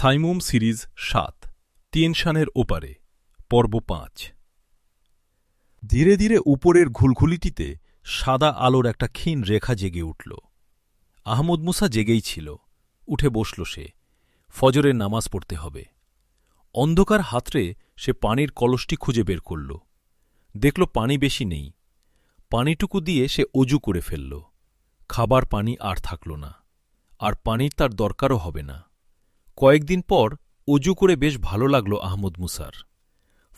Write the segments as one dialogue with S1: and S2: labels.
S1: Saimum series ৭ তিয়েনশানের ওপারে পর্ব ৫। ধীরে ধীরে উপরের ঘুলঘুলিটিতে সাদা আলোর একটা ক্ষীণ রেখা জেগে উঠল। আহমদ মুসা জেগেই ছিল। উঠে বসল সে। ফজরের নামাজ পড়তে হবে। অন্ধকার হাতড়ে সে পানির কলসটি খুঁজে বের করল। দেখল পানি বেশি নেই। পানিটুকু দিয়ে সে অজু করে ফেলল। খাবার পানি আর থাকল না, আর পানির তার দরকারও হবে না। কয়েকদিন পর অজু করে বেশ ভালো লাগল আহমদ মুসার।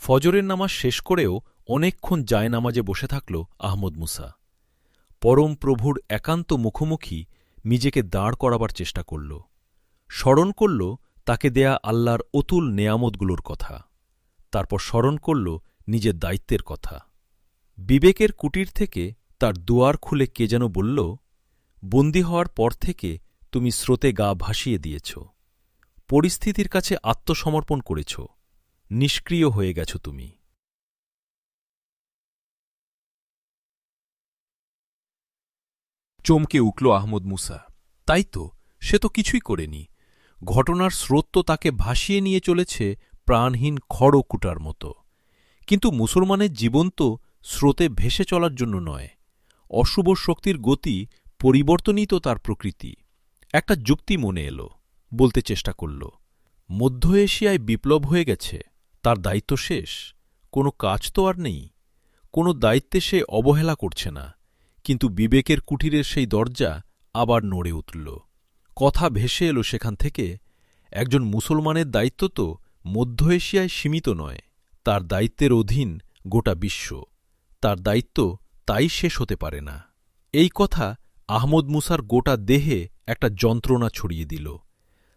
S1: ফজরের নামাজ শেষ করেও অনেকক্ষণ জায়নামাজে বসে থাকল আহমদ মুসা। পরম প্রভুর একান্ত মুখোমুখি নিজেকে দাঁড় করাবার চেষ্টা করল। স্মরণ করল তাকে দেয়া আল্লাহর অতুল নেয়ামতগুলোর কথা। তারপর স্মরণ করল নিজের দায়িত্বের কথা। বিবেকের কুটির থেকে তার দুয়ার খুলে কে যেন বলল, বন্দী হওয়ার পর থেকে তুমি স্রোতে গা ভাসিয়ে দিয়েছ, পরিস্থিতির কাছে আত্মসমর্পণ করেছ, নিষ্ক্রিয় হয়ে গেছ তুমি। চমকে উঠল আহমদ মুসা। তাই তো, সে তো কিছুই করেনি। ঘটনার স্রোত তো তাকে ভাসিয়ে নিয়ে চলেছে প্রাণহীন খড়কুটার মতো। কিন্তু মুসলমানের জীবন তো স্রোতে ভেসে চলার জন্য নয়। অশুভ শক্তির গতি পরিবর্তনই তো তার প্রকৃতি। একটা যুক্তি মনে এল, বলতে চেষ্টা করল। মধ্য এশিয়ায় বিপ্লব হয়ে গেছে, তার দায়িত্ব শেষ, কোনো কাজ তো আর নেই। কোনো দায়িত্বে সে অবহেলা করছে না। কিন্তু বিবেকের কুটিরের সেই দরজা আবার নড়ে উঠল। কথা ভেসে এলো সেখান থেকে, একজন মুসলমানের দায়িত্ব তো মধ্য এশিয়ায় সীমিত নয়, তার দায়িত্বের অধীন গোটা বিশ্ব। তার দায়িত্ব তাই শেষ হতে পারে না। এই কথা আহমদ মুসার গোটা দেহে একটা যন্ত্রণা ছড়িয়ে দিল।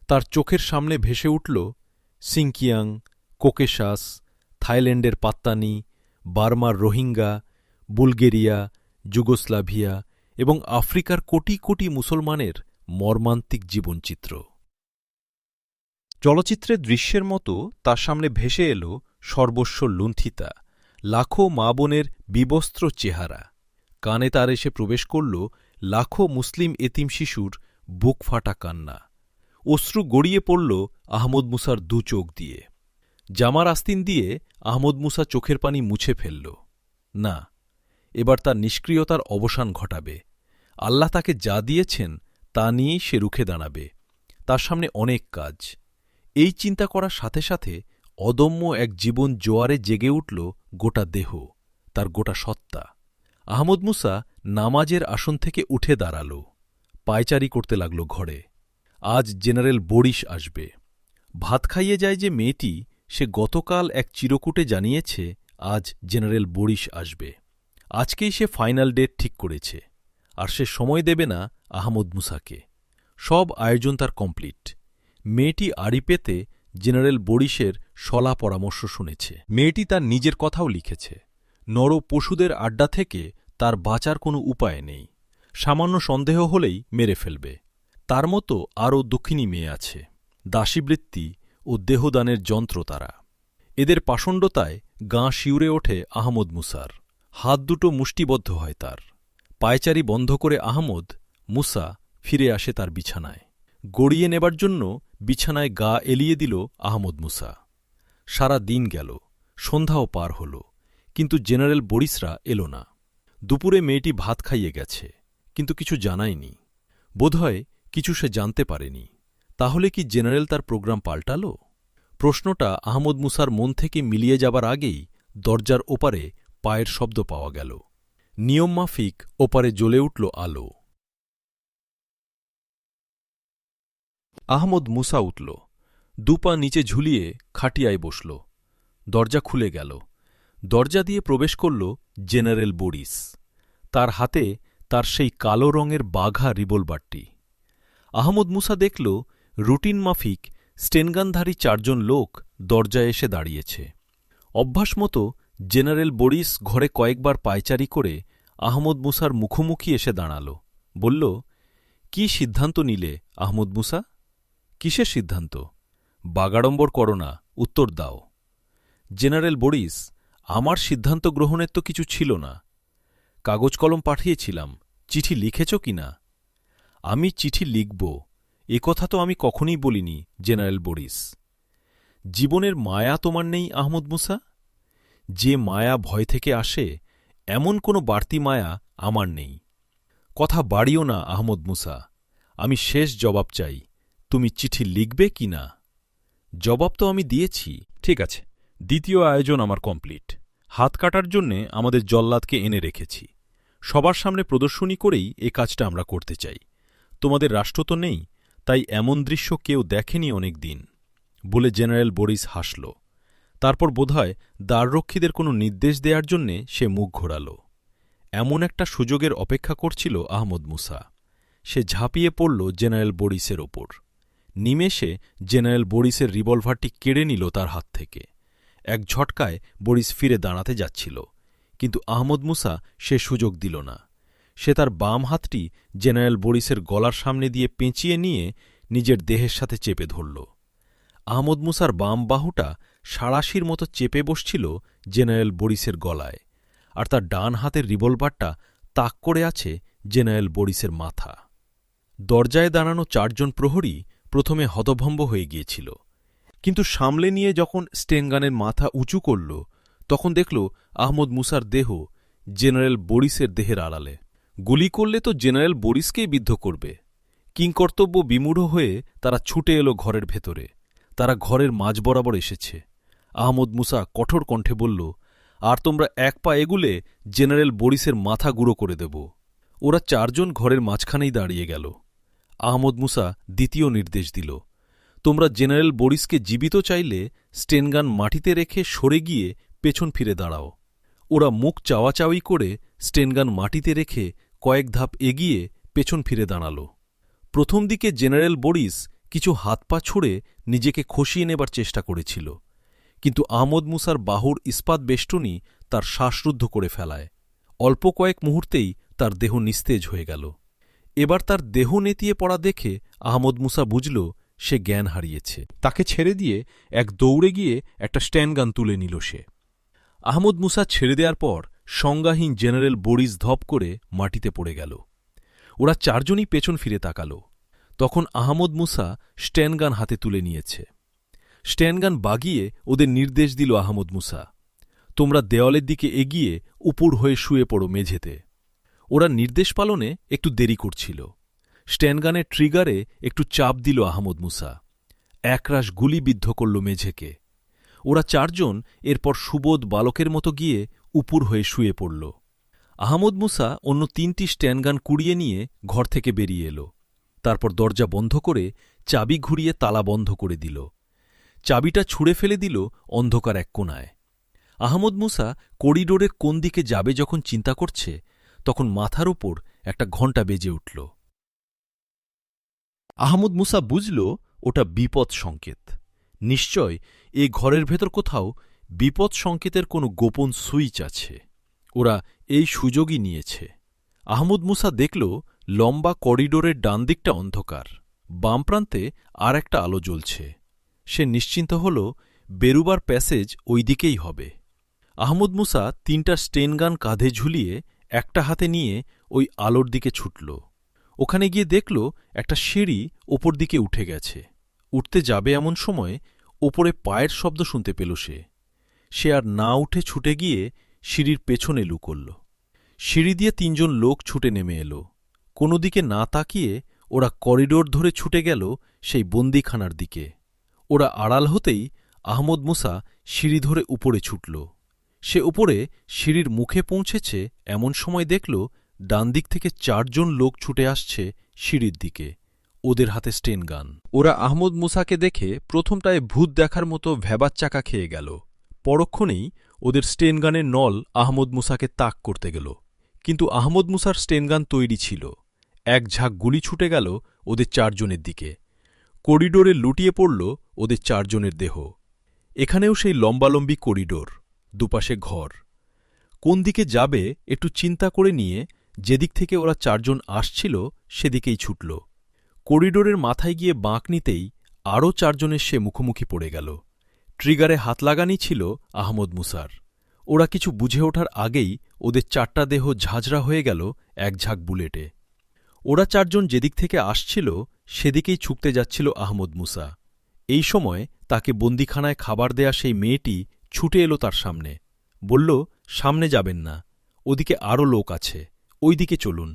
S1: তার চোখের সামনে ভেসে উঠল সিংকিয়াং, কোকেশাস, থাইল্যান্ডের পাত্তানি, বার্মার রোহিঙ্গা, বুলগেরিয়া, যুগোস্লাভিয়া এবং আফ্রিকার কোটি কোটি মুসলমানের মর্মান্তিক জীবনচিত্র। চলচ্চিত্রের দৃশ্যের মতো তার সামনে ভেসে এল সর্বস্ব লুণ্ঠিতা লাখো মা বোনের বিবস্ত্র চেহারা। কানে তার এসে প্রবেশ করল লাখো মুসলিম এতিম শিশুর বুকফাটা কান্না। অশ্রু গড়িয়ে পড়ল আহমদ মুসার দু চোখ দিয়ে। জামার আস্তিন দিয়ে আহমদ মুসা চোখের পানি মুছে ফেলল। না, এবার তার নিষ্ক্রিয়তার অবসান ঘটাবে। আল্লাহ তাকে যা দিয়েছেন তা নিয়েই সে রুখে দাঁড়াবে। তার সামনে অনেক কাজ। এই চিন্তা করার সাথে সাথে অদম্য এক জীবন জোয়ারে জেগে উঠল গোটা দেহ, তার গোটা সত্তা। আহমদ মুসা নামাজের আসন থেকে উঠে দাঁড়াল। পায়চারি করতে লাগল ঘরে। আজ জেনারেল বরিশ আসবে। ভাত খাইয়ে যায় যে মেয়েটি, সে গতকাল এক চিরকুটে জানিয়েছে আজ জেনারেল বরিশ আসবে। আজকেই সে ফাইনাল ডেট ঠিক করেছে। আর সে সময় দেবে না আহমদ মুসাকে। সব আয়োজন তার কমপ্লিট। মেয়েটি আড়ি পেতে জেনারেল বরিশের সলা পরামর্শ শুনেছে। মেয়েটি তার নিজের কথাও লিখেছে। নর পশুদের আড্ডা থেকে তার বাঁচার কোনো উপায় নেই। সামান্য সন্দেহ হলেই মেরে ফেলবে। তার মতো আরও দুঃখিনী মেয়ে আছে। দাসীবৃত্তি ও দেহদানের যন্ত্র তারা। এদের পাষণ্ডতায় গাঁ শিউরে ওঠে আহমদ মুসার। হাত দুটো মুষ্টিবদ্ধ হয় তার। পায়চারি বন্ধ করে আহমদ মুসা ফিরে আসে তার বিছানায়। গড়িয়ে নেবার জন্য বিছানায় গা এলিয়ে দিল আহমদ মুসা। সারা দিন গেল, সন্ধ্যাও পার হল, কিন্তু জেনারেল বরিশরা এলো না। দুপুরে মেয়েটি ভাত খাইয়ে গেছে, কিন্তু কিছু জানায়নি। বোধহয় কিছু সে জানতে পারেনি। তাহলে কি জেনারেল তার প্রোগ্রাম পাল্টাল? প্রশ্নটা আহমদ মুসার মন থেকে মিলিয়ে যাবার আগেই দরজার ওপারে পায়ের শব্দ পাওয়া গেল। নিয়মমাফিক ওপারে জ্বলে উঠল আলো। আহমদ মুসা উঠল। দুপা নিচে ঝুলিয়ে খাটিয়ায় বসল। দরজা খুলে গেল। দরজা দিয়ে প্রবেশ করল জেনারেল বরিস। তার হাতে তার সেই কালো রঙের বাঘা রিভলভারটি। আহমদ মুসা দেখল রুটিন মাফিক স্টেনগানধারী 4 জন লোক দরজায় এসে দাঁড়িয়েছে। অভ্যাস মতো জেনারেল বরিস ঘরে কয়েকবার পায়চারি করে আহমদ মুসার মুখোমুখি এসে দাঁড়াল। বলল, কি সিদ্ধান্ত নিলে আহমদ মুসা? কিসের সিদ্ধান্ত? বাগাড়ম্বর করো না, উত্তর দাও। জেনারেল বরিস, আমার সিদ্ধান্ত গ্রহণের তো কিছু ছিল না। কাগজ কলম পাঠিয়েছিলাম, চিঠি লিখেছ কি না? আমি চিঠি লিখব, কথা তো আমি কখনই বলিনি, জেনারেল বরিস। জীবনের মায়া তোমার নেই, আহমদ মুসা? যে মায়া ভয় থেকে আসে, এমন কোনো বাড়তি মায়া আমার নেই। কথা বাড়িও না, আহমদ মুসা। আমি শেষ জবাব চাই। তুমি চিঠি লিখবে কি না? জবাব তো আমি দিয়েছি। ঠিক আছে, দ্বিতীয় আয়োজন আমার কমপ্লিট। হাত কাটার জন্যে আমাদের জল্লাদকে এনে রেখেছি। সবার সামনে প্রদর্শনী করেই এ কাজটা আমরা করতে চাই। তোমাদের রাষ্ট্র তো নেই, তাই এমন দৃশ্য কেউ দেখেনি অনেক দিন, বলে জেনারেল বরিস হাসল। তারপর বোধহয় দ্বাররক্ষীদের কোনো নির্দেশ দেওয়ার জন্যে সে মুখ ঘোরাল। এমন একটা সুযোগের অপেক্ষা করছিল আহমদ মুসা। সে ঝাঁপিয়ে পড়ল জেনারেল বরিসের ওপর। নিমেষে জেনারেল বরিসের রিভলভারটি কেড়ে নিল তার হাত থেকে। এক ঝটকায় বরিস ফিরে দাঁড়াতে যাচ্ছিল, কিন্তু আহমদ মুসা সে সুযোগ দিল না। সে তার বাম হাতটি জেনারেল বরিসের গলার সামনে দিয়ে পেঁচিয়ে নিয়ে নিজের দেহের সাথে চেপে ধরল। আহমদ মুসার বাম বাহুটা সাঁড়াশির মতো চেপে বসছিল জেনারেল বরিসের গলায়, আর তার ডান হাতের রিভলভারটা তাক করে আছে জেনারেল বরিসের মাথা। দরজায় দাঁড়ানো 4 জন প্রহরী প্রথমে হতভম্ব হয়ে গিয়েছিল, কিন্তু সামলে নিয়ে যখন স্টেনগানের মাথা উঁচু করল, তখন দেখল আহমদ মুসার দেহ জেনারেল বরিসের দেহের আড়ালে। গুলি করলে তো জেনারেল বরিসকেই বিদ্ধ করবে। কিংকর্তব্য বিমূঢ় হয়ে তারা ছুটে এলো ঘরের ভেতরে। তারা ঘরের মাঝ বরাবর এসেছে। আহমদ মুসা কঠোর কণ্ঠে বলল, আর তোমরা এক পা এগুলে জেনারেল বরিসের মাথা গুঁড়ো করে দেব। ওরা 4 জন ঘরের মাঝখানেই দাঁড়িয়ে গেল। আহমদ মুসা দ্বিতীয় নির্দেশ দিল, তোমরা জেনারেল বরিসকে জীবিত চাইলে স্টেনগান মাটিতে রেখে সরে গিয়ে পেছন ফিরে দাঁড়াও। ওরা মুখ চাওয়াচাওয়ি করে স্টেনগান মাটিতে রেখে কয়েক ধাপ এগিয়ে পেছন ফিরে দাঁড়াল। প্রথম দিকে জেনারেল বরিস কিছু হাত পা ছুঁড়ে নিজেকে খসিয়ে নেবার চেষ্টা করেছিল, কিন্তু আহমদ মুসার বাহুর ইস্পাত বেষ্টনী তার শ্বাসরুদ্ধ করে ফেলায়। অল্প কয়েক মুহূর্তেই তার দেহ নিস্তেজ হয়ে গেল। এবার তার দেহ নেতিয়ে পড়া দেখে আহমদ মুসা বুঝল সে জ্ঞান হারিয়েছে। তাকে ছেড়ে দিয়ে এক দৌড়ে গিয়ে একটা স্ট্যান্ডগান তুলে নিল সে। আহমদ মুসা ছেড়ে দেওয়ার পর সংজ্ঞাহীন জেনারেল বরিস ধপ করে মাটিতে পড়ে গেল। ওরা 4 জনই পেছন ফিরে তাকাল। তখন আহমদ মুসা স্ট্যান্ডগান হাতে তুলে নিয়েছে। স্ট্যান্ডগান বাগিয়ে ওদের নির্দেশ দিল আহমদ মুসা, তোমরা দেওয়ালের দিকে এগিয়ে উপুড় হয়ে শুয়ে পড়ো মেঝেতে। ওরা নির্দেশ পালনে একটু দেরি করছিল। স্ট্যান্ডগানের ট্রিগারে একটু চাপ দিল আহমদ মুসা। একরাশ গুলি বিদ্ধ করল মেঝেকে। ওরা 4 জন এরপর সুবোধ বালকের মতো গিয়ে উপুড় হয়ে শুয়ে পড়ল। আহমদ মুসা অন্য 3টি স্ট্যান্ডগান কুড়িয়ে নিয়ে ঘর থেকে বেরিয়ে এল। তারপর দরজা বন্ধ করে চাবি ঘুরিয়ে তালা বন্ধ করে দিল। চাবিটা ছুঁড়ে ফেলে দিল অন্ধকার এক কোণায়। আহমদ মুসা করিডোরের কোন দিকে যাবে যখন চিন্তা করছে, তখন মাথার উপর একটা ঘণ্টা বেজে উঠল। আহমদ মুসা বুঝল ওটা বিপদ সংকেত। নিশ্চয় এ ঘরের ভেতর কোথাও বিপদ সংকেতের কোনো গোপন সুইচ আছে। ওরা এই সুযোগই নিয়েছে। আহমদ মুসা দেখল লম্বা করিডোরের ডান দিকটা অন্ধকার, বাম প্রান্তে আর একটা আলো জ্বলছে। সে নিশ্চিন্ত হল বেরুবার প্যাসেজ ওই দিকেই হবে। আহমদ মুসা 3টা স্টেনগান কাঁধে ঝুলিয়ে একটা হাতে নিয়ে ওই আলোর দিকে ছুটল। ওখানে গিয়ে দেখল একটা সিঁড়ি ওপর দিকে উঠে গেছে। উঠতে যাবে এমন সময় ওপরে পায়ের শব্দ শুনতে পেল সে আর না উঠে ছুটে গিয়ে সিঁড়ির পেছনে লুকোল। সিঁড়ি দিয়ে 3 জন লোক ছুটে নেমে এল। কোনো দিকে না তাকিয়ে ওরা করিডোর ধরে ছুটে গেল সেই বন্দিখানার দিকে। ওরা আড়াল হতেই আহমদ মুসা সিঁড়ি ধরে উপরে ছুটল। সে উপরে সিঁড়ির মুখে পৌঁছেছে এমন সময় দেখল ডান দিক থেকে 4 জন লোক ছুটে আসছে সিঁড়ির দিকে, ওদের হাতে স্টেনগান। ওরা আহমদ মুসাকে দেখে প্রথমটায় ভূত দেখার মতো ভ্যাবাচ্চাকা খেয়ে গেল। পরক্ষণেই ওদের স্টেনগানের নল আহমদ মুসাকে তাক করতে গেল, কিন্তু আহমদ মুসার স্টেনগান তৈরি ছিল। এক ঝাঁক গুলি ছুটে গেল ওদের 4 জনের দিকে। করিডোরে লুটিয়ে পড়ল ওদের 4 জনের দেহ। এখানেও সেই লম্বালম্বি করিডোর, দুপাশে ঘর। কোন দিকে যাবে একটু চিন্তা করে নিয়ে যেদিক থেকে ওরা 4 জন আসছিল সেদিকেই ছুটল। করিডোরের মাথায় গিয়ে বাঁক নিতেই আরও 4 জনের সে মুখোমুখি পড়ে গেল। ট্রিগারে হাত লাগানি ছিল আহমদ মুসার। ওরা কিছু বুঝে ওঠার আগেই ওদের 4টা দেহ ঝাঁঝরা হয়ে গেল এক ঝাঁক বুলেটে। ওরা চারজন যেদিক থেকে আসছিল সেদিকেই ছুটতে যাচ্ছিল আহমদ মুসা। এই সময় তাকে বন্দিখানায় খাবার দেয়া সেই মেয়েটি ছুটে এলো তার সামনে, বলল, সামনে যাবেন না, ওদিকে আরও লোক আছে, ওইদিকে চলুন,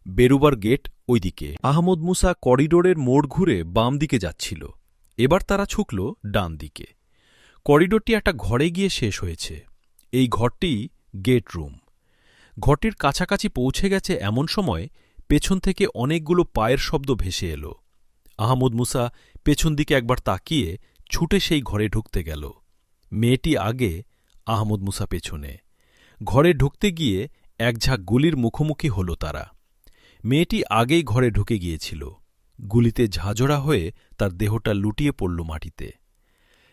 S1: বেরুবার গেট ওইদিকে। আহমদ মুসা করিডোরের মোড় ঘুরে বাম দিকে যাচ্ছিল। এবার তারা ছুকল ডান দিকে। করিডোরটি একটা ঘরে গিয়ে শেষ হয়েছে। এই ঘরটি গেট রুম। ঘরটির কাছাকাছি পৌঁছে গেছে এমন সময় পেছন থেকে অনেকগুলো পায়ের শব্দ ভেসে এলো। আহমদ মুসা পেছন দিকে একবার তাকিয়ে ছুটে সেই ঘরে ঢুকতে গেল। মেয়েটি আগে, আহমদ মুসা পেছনে। ঘরে ঢুকতে গিয়ে এক ঝাঁক গুলির মুখোমুখি হল তারা। মেয়েটি আগেই ঘরে ঢুকে গিয়েছিল। গুলিতে ঝাঁঝরা হয়ে তার দেহটা লুটিয়ে পড়ল মাটিতে।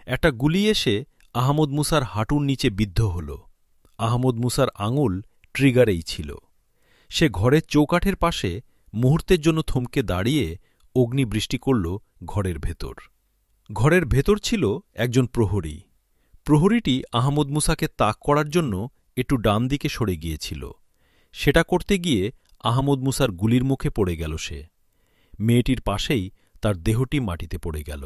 S1: একটা গুলি এসে আহমদ মুসার হাঁটুর নিচে বিদ্ধ হল। আহমদ মুসার আঙুল ট্রিগারেই ছিল। সে ঘরের চৌকাঠের পাশে মুহূর্তের জন্য থমকে দাঁড়িয়ে অগ্নিবৃষ্টি করল ঘরের ভেতর। ঘরের ভেতর ছিল একজন প্রহরী। প্রহরীটি আহমদ মুসাকে তাক করার জন্য একটু ডান দিকে সরে গিয়েছিল। সেটা করতে গিয়ে আহমদ মুসার গুলির মুখে পড়ে গেল সে। মেয়েটির পাশেই তার দেহটি মাটিতে পড়ে গেল।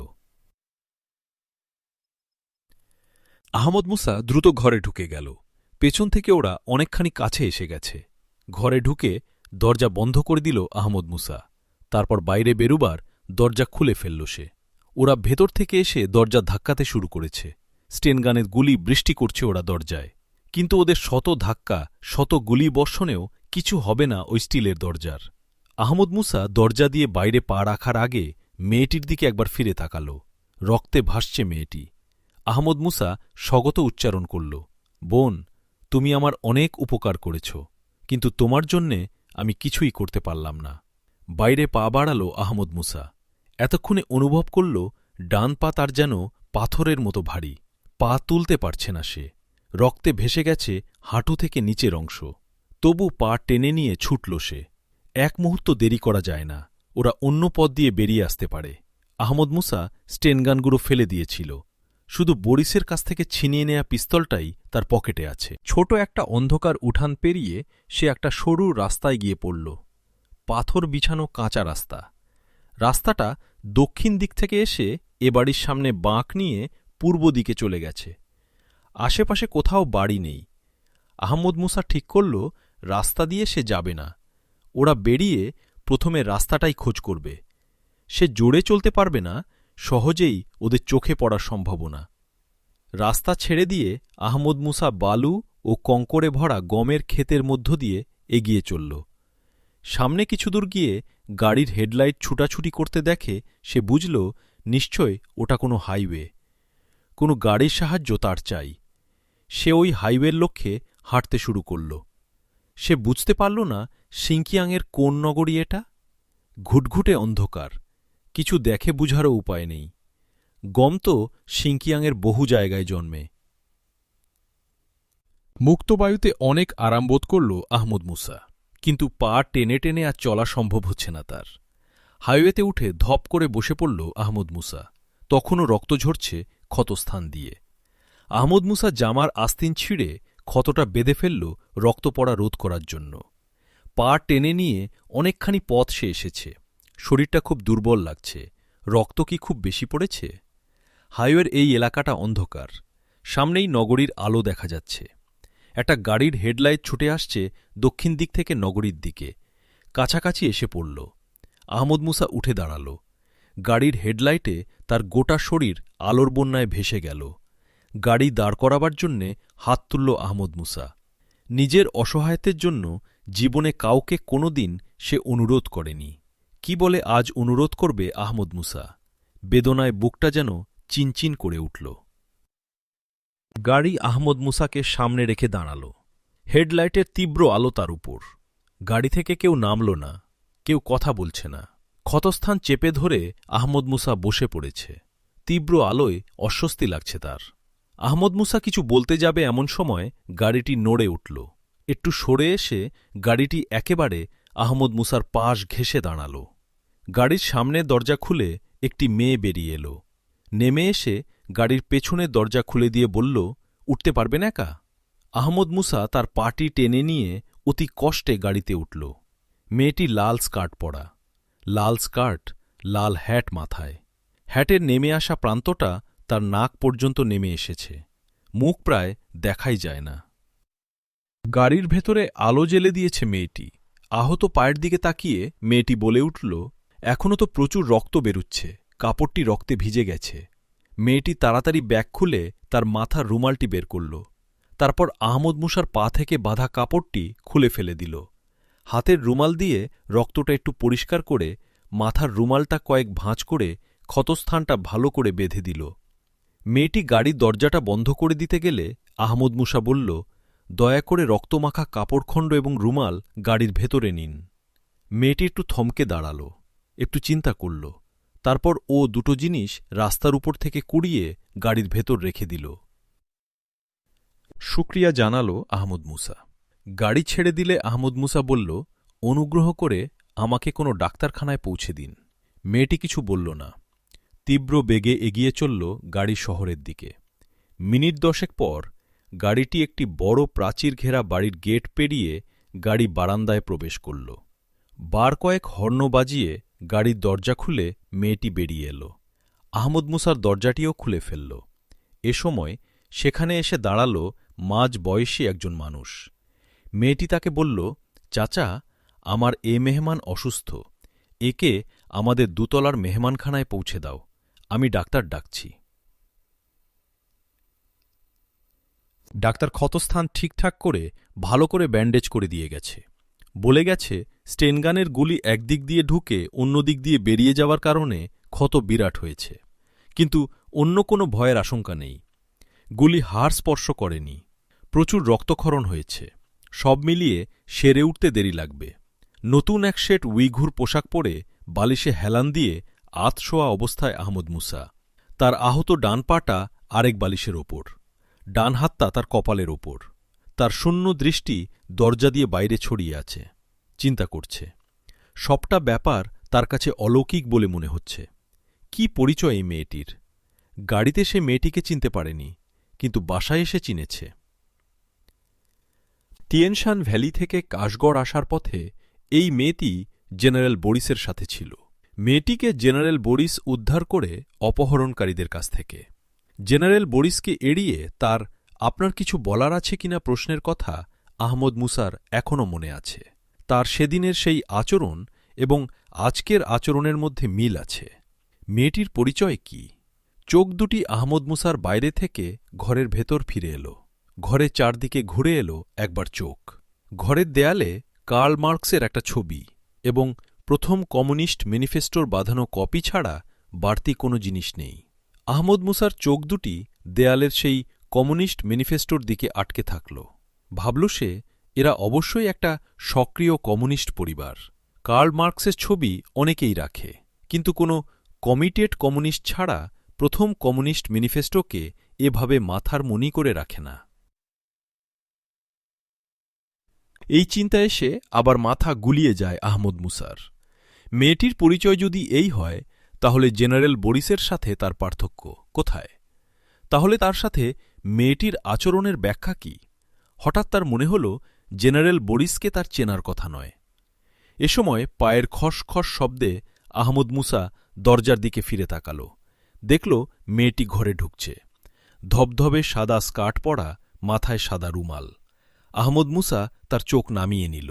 S1: আহমদ মুসা দ্রুত ঘরে ঢুকে গেল। পেছন থেকে ওরা অনেকখানি কাছে এসে গেছে। ঘরে ঢুকে দরজা বন্ধ করে দিল আহমদ মুসা। তারপর বাইরে বেরুবার দরজা খুলে ফেলল সে। ওরা ভেতর থেকে এসে দরজা ধাক্কাতে শুরু করেছে। স্টেনগানের গুলি বৃষ্টি করছে ওরা দরজায়। কিন্তু ওদের শত ধাক্কা, শত গুলি বর্ষণেও কিছু হবে না ওই স্টিলের দরজার। আহমদ মুসা দরজা দিয়ে বাইরে পা রাখার আগে মেয়েটির দিকে একবার ফিরে তাকাল। রক্তে ভাসছে মেয়েটি। আহমদ মুসা স্বগত উচ্চারণ করল, বোন, তুমি আমার অনেক উপকার করেছ, কিন্তু তোমার জন্যে আমি কিছুই করতে পারলাম না। বাইরে পা বাড়াল আহমদ মুসা। এতক্ষণে অনুভব করল ডান পা তার যেন পাথরের মতো ভারী। পা তুলতে পারছে না সে। রক্তে ভেসে গেছে হাঁটু থেকে নিচের অংশ। তবু পা টেনে নিয়ে ছুটল সে। এক মুহূর্ত দেরি করা যায় না, ওরা অন্য পথ দিয়ে বেরিয়ে আসতে পারে। আহমদ মুসা স্টেনগানগুলো ফেলে দিয়েছিল। শুধু বরিসের কাছ থেকে ছিনিয়ে নেয়া পিস্তলটাই তার পকেটে আছে। ছোট একটা অন্ধকার উঠান পেরিয়ে সে একটা সরু রাস্তায় গিয়ে পড়ল। পাথর বিছানো কাঁচা রাস্তা। রাস্তাটা দক্ষিণ দিক থেকে এসে এ বাড়ির সামনে বাঁক নিয়ে পূর্ব দিকে চলে গেছে। আশেপাশে কোথাও বাড়ি নেই। আহমদ মুসা ঠিক করল রাস্তা দিয়ে সে যাবে না। ওরা বেরিয়ে প্রথমে রাস্তাটাই খোঁজ করবে। সে জোরে চলতে পারবে না, সহজেই ওদের চোখে পড়ার সম্ভাবনা। রাস্তা ছেড়ে দিয়ে আহমদ মুসা বালু ও কঙ্করে ভরা গমের ক্ষেতের মধ্য দিয়ে এগিয়ে চলল। সামনে কিছুদূর গিয়ে গাড়ির হেডলাইট ছুটাছুটি করতে দেখে সে বুঝল নিশ্চয় ওটা কোনো হাইওয়ে। কোনো গাড়ির সাহায্য তার চাই। সে ওই হাইওয়ের লক্ষ্যে হাঁটতে শুরু করল। সে বুঝতে পারল না সিংকিয়াংয়ের কোন নগরী এটা। ঘুটঘুটে অন্ধকার, কিছু দেখে বুঝারও উপায় নেই। গম তো সিংকিয়াংয়ের বহু জায়গায় জন্মে। মুক্ত বায়ুতে অনেক আরাম বোধ করল আহমদ মুসা, কিন্তু পা টেনে টেনে আর চলা সম্ভব হচ্ছে না তার। হাইওয়েতে উঠে ধপ করে বসে পড়ল আহমদ মুসা। তখনও রক্ত ঝরছে ক্ষতস্থান দিয়ে। আহমদ মুসা জামার আস্তিন ছিঁড়ে ক্ষতটা বেঁধে ফেলল রক্ত পড়া রোধ করার জন্য। পা টেনে নিয়ে অনেকখানি পথ সে এসেছে। শরীরটা খুব দুর্বল লাগছে। রক্ত কি খুব বেশি পড়েছে? হাইওয়ের এই এলাকাটা অন্ধকার। সামনেই নগরীর আলো দেখা যাচ্ছে। একটা গাড়ির হেডলাইট ছুটে আসছে দক্ষিণ দিক থেকে নগরীর দিকে। কাছাকাছি এসে পড়ল। আহমদ মুসা উঠে দাঁড়াল। গাড়ির হেডলাইটে তার গোটা শরীর আলোর বন্যায় ভেসে গেল। গাড়ি দাঁড় করাবার জন্যে হাত তুলল আহমদ মুসা। নিজের অসহায়তের জন্য জীবনে কাউকে কোনোদিন সে অনুরোধ করেনি। কি বলে আজ অনুরোধ করবে আহমদ মুসা? বেদনায় বুকটা যেন চিনচিন করে উঠল। গাড়ি আহমদ মুসাকে সামনে রেখে দাঁড়াল। হেডলাইটের তীব্র আলো তার উপর। গাড়ি থেকে কেউ নামল না, কেউ কথা বলছে না। ক্ষতস্থান চেপে ধরে আহমদ মুসা বসে পড়েছে। তীব্র আলোয় অস্বস্তি লাগছে তার। আহমদ মুসা কিছু বলতে যাবে এমন সময় গাড়িটি নড়ে উঠল। একটু সরে এসে গাড়িটি একেবারে আহমদ মুসার পাশ ঘেঁষে দাঁড়াল। গাড়ির সামনে দরজা খুলে একটি মেয়ে বেরিয়ে এল। নেমে এসে গাড়ির পেছনের দরজা খুলে দিয়ে বলল, উঠতে পারবেন একা? আহমদ মুসা তার পাটি টেনে নিয়ে অতি কষ্টে গাড়িতে উঠল। মেয়েটি লাল স্কার্ট পরা, লাল স্কার্ট, লাল হ্যাট মাথায়। হ্যাটের নেমে আসা প্রান্তটা তার নাক পর্যন্ত নেমে এসেছে, মুখ প্রায় দেখাই যায় না। গাড়ির ভেতরে আলো জ্বেলে দিয়েছে মেয়েটি। আহত পায়ের দিকে তাকিয়ে মেয়েটি বলে উঠল, এখনও তো প্রচুর রক্ত বেরুচ্ছে, কাপড়টি রক্তে ভিজে গেছে। মেয়েটি তাড়াতাড়ি ব্যাগ খুলে তার মাথার রুমালটি বের করল, তারপর আহমদ মুসার পা থেকে বাঁধা কাপড়টি খুলে ফেলে দিল। হাতের রুমাল দিয়ে রক্তটা একটু পরিষ্কার করে মাথার রুমালটা কয়েক ভাঁজ করে ক্ষতস্থানটা ভালো করে বেঁধে দিল। মেয়েটি গাড়ির দরজাটা বন্ধ করে দিতে গেলে আহমদ মুসা বলল, দয়া করে রক্তমাখা কাপড়খণ্ড এবং রুমাল গাড়ির ভেতরে নিন। মেয়েটি একটু থমকে দাঁড়াল, একটু চিন্তা করল, তারপর ও দুটো জিনিস রাস্তার উপর থেকে কুড়িয়ে গাড়ির ভেতর রেখে দিল। শুক্রিয়া জানাল আহমদ মুসা। গাড়ি ছেড়ে দিলে আহমদ মুসা বলল, অনুগ্রহ করে আমাকে কোনো ডাক্তারখানায় পৌঁছে দিন। মেয়েটি কিছু বলল না। তীব্র বেগে এগিয়ে চলল গাড়ি শহরের দিকে। মিনিট 10 পর গাড়িটি একটি বড় প্রাচীর ঘেরা বাড়ির গেট পেরিয়ে গাড়ি বারান্দায় প্রবেশ করল। বার কয়েক হর্ন বাজিয়ে গাড়ির দরজা খুলে মেয়েটি বেরিয়ে এল। আহমদ মুসার দরজাটিও খুলে ফেলল। এ সময় সেখানে এসে দাঁড়াল মাঝ বয়সী একজন মানুষ। মেয়েটি তাকে বলল, চাচা, আমার এ মেহমান অসুস্থ, একে আমাদের দুতলার মেহমানখানায় পৌঁছে দাও, আমি ডাক্তার ডাকছি। ডাক্তার ক্ষতস্থান ঠিকঠাক করে ভালো করে ব্যান্ডেজ করে দিয়ে গেছে। বলে গেছে, স্টেনগানের গুলি একদিক দিয়ে ঢুকে অন্য দিক দিয়ে বেরিয়ে যাওয়ার কারণে ক্ষত বিরাট হয়েছে, কিন্তু অন্য কোনো ভয়ের আশঙ্কা নেই। গুলি হাড় স্পর্শ করেনি। প্রচুর রক্তক্ষরণ হয়েছে। সব মিলিয়ে সেরে উঠতে দেরি লাগবে। নতুন এক সেট উইঘুর পোশাক পরে বালিশে হেলান দিয়ে আতশোয়া অবস্থায় আহমদ মুসা। তার আহত ডান পাটা আরেক বালিশের ওপর, ডান হাতটা তার কপালের ওপর। তার শূন্য দৃষ্টি দরজা দিয়ে বাইরে ছড়িয়ে আছে। চিন্তা করছে। সবটা ব্যাপার তার কাছে অলৌকিক বলে মনে হচ্ছে। কি পরিচয় এই মেয়েটির! গাড়িতে সে মেয়েটিকে চিনতে পারেনি, কিন্তু বাসায় এসে চিনেছে। তিয়ানশান ভ্যালি থেকে কাশগড় আসার পথে এই মেয়েটি জেনারেল বরিসের সাথে ছিল। মেয়েটিকে জেনারেল বরিস উদ্ধার করে অপহরণকারীদের কাছ থেকে। জেনারেল বরিসকে এড়িয়ে তার আপনার কিছু বলার আছে কিনা প্রশ্নের কথা আহমদ মুসার এখনও মনে আছে। তার সেদিনের সেই আচরণ এবং আজকের আচরণের মধ্যে মিল আছে। মেয়েটির পরিচয় কি? চোখ দুটি আহমদ মুসার বাইরে থেকে ঘরের ভেতর ফিরে এল। ঘরের চারদিকে ঘুরে এল একবার চোখ। ঘরের দেয়ালে কার্ল মার্কসের একটা ছবি এবং প্রথম কমিউনিস্ট ম্যানিফেস্টোর বাঁধানো কপি ছাড়া বাড়তি কোনো জিনিস নেই। আহমদ মুসার চোখ দুটি দেয়ালের সেই কমিউনিস্ট ম্যানিফেস্টোর দিকে আটকে থাকল। ভাবল সে, এরা অবশ্যই একটা সক্রিয় কমিউনিস্ট পরিবার। কার্ল মার্কসের ছবি অনেকেই রাখে, কিন্তু কোনো কমিটেড কমিউনিস্ট ছাড়া প্রথম কমিউনিস্ট ম্যানিফেস্টোকে এভাবে মাথার মণি করে রাখে না। এই চিন্তা এসে আবার মাথা গুলিয়ে যায় আহমদ মুসার। মেয়েটির পরিচয় যদি এই হয়, তাহলে জেনারেল বরিসের সাথে তার পার্থক্য কোথায়? তাহলে তার সাথে মেয়েটির আচরণের ব্যাখ্যা কি? হঠাৎ তার মনে হল জেনারেল বরিসকে তার চেনার কথা নয়। এ সময় পায়ের খসখস শব্দে আহমদ মুসা দরজার দিকে ফিরে তাকাল। দেখল মেয়েটি ঘরে ঢুকছে। ধবধবে সাদা স্কার্ট পরা, মাথায় সাদা রুমাল। আহমদ মুসা তার চোখ নামিয়ে নিল।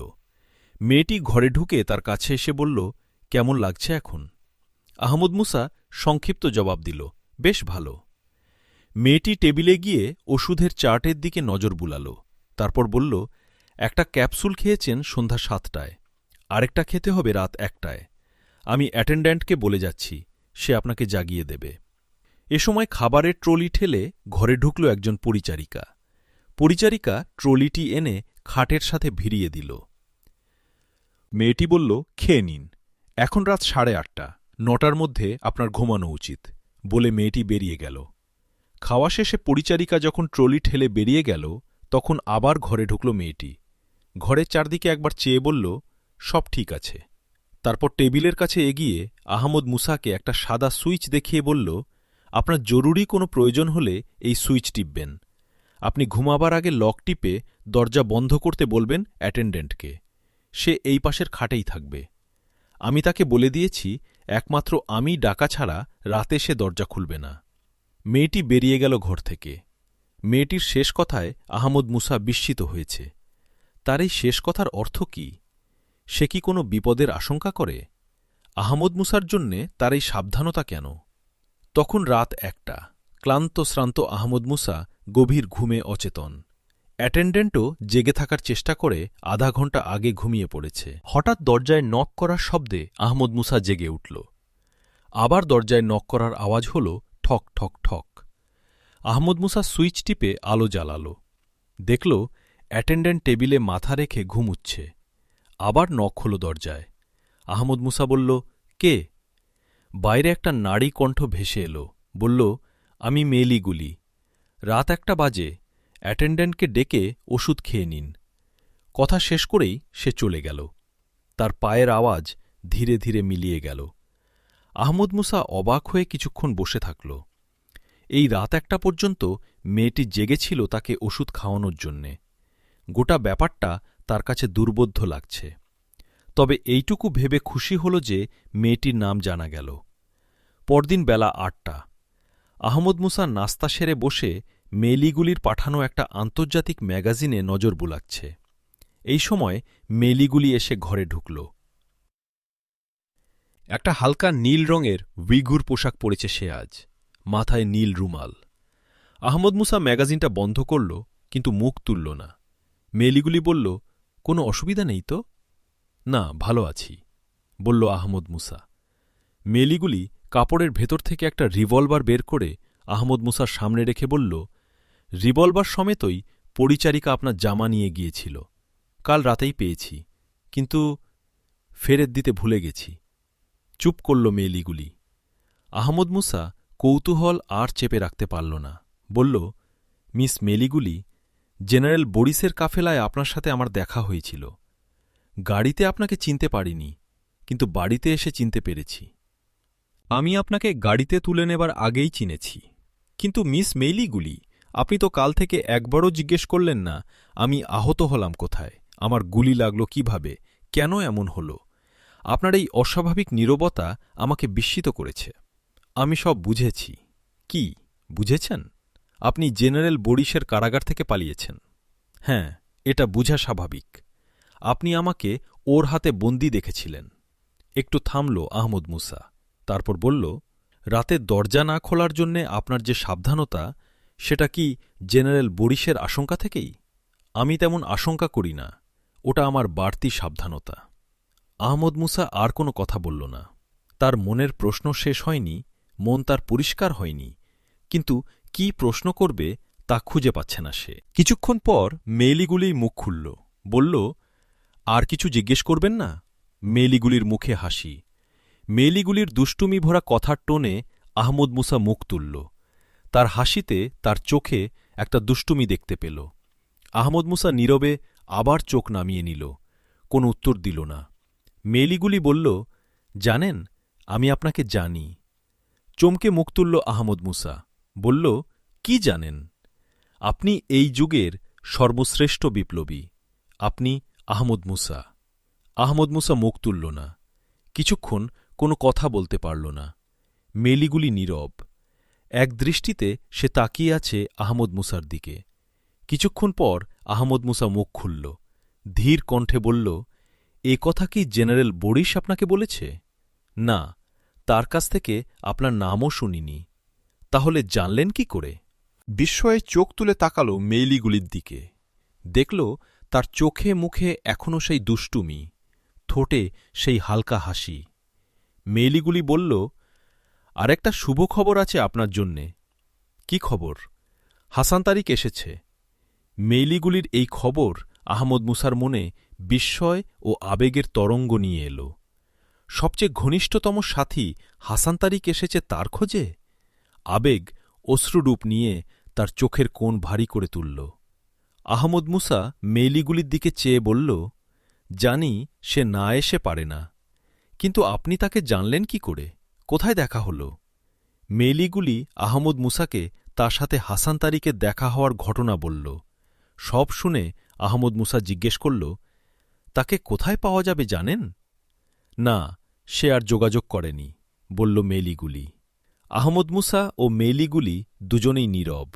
S1: মেয়েটি ঘরে ঢুকে তার কাছে এসে বলল, কেমন লাগছে এখন? আহমদ মুসা সংক্ষিপ্ত জবাব দিল, বেশ ভালো। মেয়েটি টেবিলে গিয়ে ওষুধের চার্টের দিকে নজর বুলাল। তারপর বলল, একটা ক্যাপসুল খেয়েছেন সন্ধ্যা 7টায়, আরেকটা খেতে হবে রাত 1টায়। আমি অ্যাটেন্ড্যান্টকে বলে যাচ্ছি, সে আপনাকে জাগিয়ে দেবে। এ সময় খাবারের ট্রলি ঠেলে ঘরে ঢুকল একজন পরিচারিকা। পরিচারিকা ট্রলিটি এনে খাটের সাথে ভিড়িয়ে দিল। মেয়েটি বলল, খেয়ে নিন, এখন রাত 8:30, 9টার মধ্যে আপনার ঘুমানো উচিত, বলে মেয়েটি বেরিয়ে গেল। খাওয়া শেষে পরিচারিকা যখন ট্রলি ঠেলে বেরিয়ে গেল, তখন আবার ঘরে ঢুকল মেয়েটি। ঘরের চারদিকে একবার চেয়ে বলল, সব ঠিক আছে। তারপর টেবিলের কাছে এগিয়ে আহমদ মুসাকে একটা সাদা সুইচ দেখিয়ে বলল, আপনার জরুরি কোনো প্রয়োজন হলে এই সুইচ টিপবেন। আপনি ঘুমাবার আগে লক টিপে দরজা বন্ধ করতে বলবেন অ্যাটেন্ডেন্টকে। সে এই পাশের খাটেই থাকবে। আমি তাকে বলে দিয়েছি একমাত্র আমি ডাকা ছাড়া রাতে সে দরজা খুলবে না। মেয়েটি বেরিয়ে গেল ঘর থেকে। মেয়েটির শেষ কথায় আহমদ মুসা বিস্মিত হয়েছে। তার এই শেষ কথার অর্থ কি? সে কি কোনো বিপদের আশঙ্কা করে? আহমদ মুসার জন্যে তার এই সাবধানতা কেন? তখন রাত 1টা। ক্লান্ত শ্রান্ত আহমদ মুসা গভীর ঘুমে অচেতন। অ্যাটেন্ডেন্টও জেগে থাকার চেষ্টা করে আধা ঘণ্টা আগে ঘুমিয়ে পড়েছে। হঠাৎ দরজায় নক করার শব্দে আহমদ মুসা জেগে উঠল। আবার দরজায় নক করার আওয়াজ হল ঠক ঠক ঠক। আহমদ মুসা সুইচ টিপে আলো জ্বালাল। দেখল অ্যাটেন্ডেন্ট টেবিলে মাথা রেখে ঘুমুচ্ছে। আবার নক হল দরজায়। আহমদ মুসা বলল, কে? বাইরে একটা নারী কণ্ঠ ভেসে এল। বলল, আমি মেলিগুলি। রাত 1টা বাজে। অ্যাটেন্ডেন্টকে ডেকে ওষুধ খেয়ে নিন। কথা শেষ করেই সে চলে গেল। তার পায়ের আওয়াজ ধীরে ধীরে মিলিয়ে গেল। আহমদ মুসা অবাক হয়ে কিছুক্ষণ বসে থাকল। এই রাত 1টা পর্যন্ত মেয়েটি জেগেছিল তাকে ওষুধ খাওয়ানোর জন্যে। গোটা ব্যাপারটা তার কাছে দুর্বোধ্য লাগছে। তবে এইটুকু ভেবে খুশি হল যে মেয়েটির নাম জানা গেল। পরদিন বেলা 8টা। আহমদ মুসা নাস্তা সেরে বসে মেলিগুলির পাঠানো একটা আন্তর্জাতিক ম্যাগাজিনে নজর বুলাচ্ছে। এই সময় মেলিগুলি এসে ঘরে ঢুকল। একটা হালকা নীল রঙের উইঘুর পোশাক পরেছে সে আজ, মাথায় নীল রুমাল। আহমদ মুসা ম্যাগাজিনটা বন্ধ করল, কিন্তু মুখ তুলল না। মেলিগুলি বলল, কোনো অসুবিধা নেই তো? না, ভালো আছি, বলল আহমদ মুসা। মেলিগুলি কাপড়ের ভেতর থেকে একটা রিভলভার বের করে আহমদ মুসার সামনে রেখে বলল, রিভলভার সমেতই পরিচারিকা আপনার জামা নিয়ে গিয়েছিল। কাল রাতেই পেয়েছি, কিন্তু ফেরত দিতে ভুলে গেছি। চুপ করল মেলিগুলি। আহমদ মুসা কৌতূহল আর চেপে রাখতে পারল না। বলল, মিস মেলিগুলি, জেনারেল বরিসের কাফেলায় আপনার সাথে আমার দেখা হয়েছিল। গাড়িতে আপনাকে চিনতে পারিনি, কিন্তু বাড়িতে এসে চিনতে পেরেছি। আমি আপনাকে গাড়িতে তুলে নেবার আগেই চিনেছি। কিন্তু মিস মেলিগুলি, আপনি তো কাল থেকে একবারও জিজ্ঞেস করলেন না আমি আহত হলাম কোথায়, আমার গুলি লাগল কিভাবে, কেন এমন হল। আপনার এই অস্বাভাবিক নীরবতা আমাকে বিস্মিত করেছে। আমি সব বুঝেছি। কি বুঝেছেন? আপনি জেনারেল বরিসের কারাগার থেকে পালিয়েছেন। হ্যাঁ, এটা বুঝা স্বাভাবিক। আপনি আমাকে ওর হাতে বন্দী দেখেছিলেন। একটু থামল আহমদ মুসা, তারপর বলল, রাতে দরজা না খোলার জন্যে আপনার যে সাবধানতা, সেটা কি জেনারেল বরিসের আশঙ্কা থেকেই? আমি তেমন আশঙ্কা করি না, ওটা আমার বাড়তি সাবধানতা। আহমদ মুসা আর কোনো কথা বলল না। তার মনের প্রশ্ন শেষ হয়নি, মন তার পরিষ্কার হয়নি, কিন্তু কি প্রশ্ন করবে তা খুঁজে পাচ্ছে না সে। কিছুক্ষণ পর মেলিগুলি মুখ খুলল, বলল, আর কিছু জিজ্ঞেস করবেন না? মেলিগুলির মুখে হাসি। মেলিগুলির দুষ্টুমি ভরা কথার টোনে আহমদ মুসা মুখ তুলল। তার হাসিতে তার চোখে একটা দুষ্টুমি দেখতে পেল। আহমদ মুসা নীরবে আবার চোখ নামিয়ে নিল, কোনো উত্তর দিল না। মেলিগুলি বলল, জানেন, আমি আপনাকে জানি। চমকে মুখ তুলল আহমদ মুসা, বলল, কি জানেন? আপনি এই যুগের সর্বশ্রেষ্ঠ বিপ্লবী। আপনি আহমদ মুসা। আহমদ মুসা মুখ তুলল না। কিছুক্ষণ কোনো কথা বলতে পারল না। মেলিগুলি নীরব। এক দৃষ্টিতে সে তাকিয়ে আছে আহমদ মুসার দিকে। কিছুক্ষণ পর আহমদ মুসা মুখ খুলল, ধীর কণ্ঠে বলল, এ কথা কি জেনারেল বরিস আপনাকে বলেছে? না, তার কাছ থেকে আপনার নামও শুনিনি। তাহলে জানলেন কি করে? বিস্ময়ে চোখ তুলে তাকাল মেলিগুলির দিকে। দেখল তার চোখে মুখে এখনও সেই দুষ্টুমি, ঠোঁটে সেই হালকা হাসি। মেলিগুলি বলল, আরেকটা শুভ খবর আছে আপনার জন্যে। কি খবর? হাসান তারিক এসেছে। মেলিগুলির এই খবর আহমদ মুসার মনে বিস্ময় ও আবেগের তরঙ্গ নিয়ে এল। সবচেয়ে ঘনিষ্ঠতম সাথী হাসান তারিক এসেছে তার খোঁজে? আবেগ অশ্রুরূপ নিয়ে তার চোখের কোণ ভারী করে তুলল। আহমদ মুসা মেলিগুলির দিকে চেয়ে বলল, জানি সে না এসে পারে না, কিন্তু আপনি তাকে জানলেন কি করে? কোথায় দেখা হল? মেলিগুলি আহমদ মুসাকে তার সাথে হাসান তারিকের দেখা হওয়ার ঘটনা বলল। সব শুনে আহমদ মুসা জিজ্ঞেস করল, তাকে কোথায় পাওয়া যাবে জানেন? না, সে আর যোগাযোগ করেনি, বলল মেলিগুলি। আহমদ মুসা ও মেলিগুলি দুজনেই নীরব।